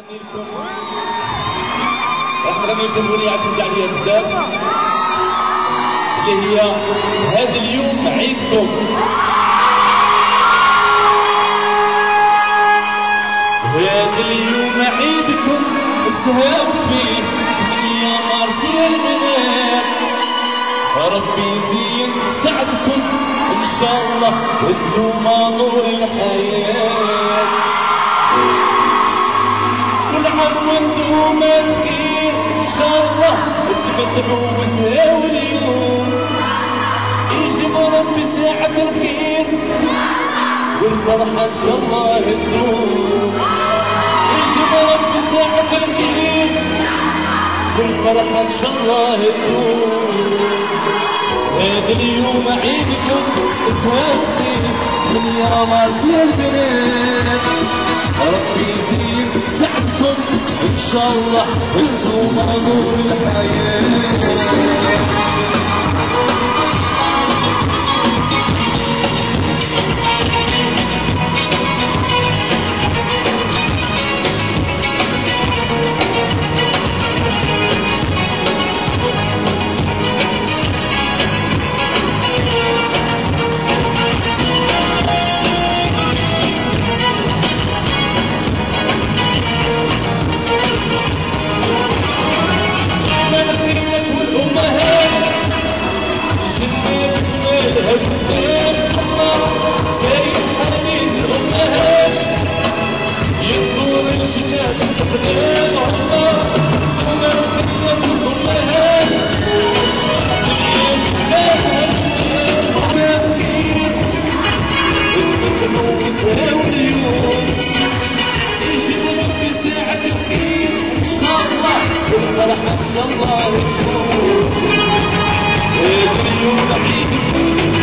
غنغني لكم اغنيه عزيزه عليا بزاف اللي هي هذا اليوم عيدكم. هذا اليوم عيدكم السهام فيه 8 مارس يا البنات، ربي يزين سعدكم ان شاء الله انتوما نور الحياه. كل عام وانتوما بخير ان شاء الله تبتعوا وسهاو اليوم، يجيب ربي ساعة الخير والفرحة ان شاء الله تدوم. يجيب ربي ساعة الخير والفرحة ان شاء الله تدوم. هذا اليوم عيدكم اسهام فيه 8 مارس يا البنات، ربي يزيد سعدكم ان شاء الله انتوما نور الحياه. الفرحة ان شاء الله تكون. هذا اليوم عيدكم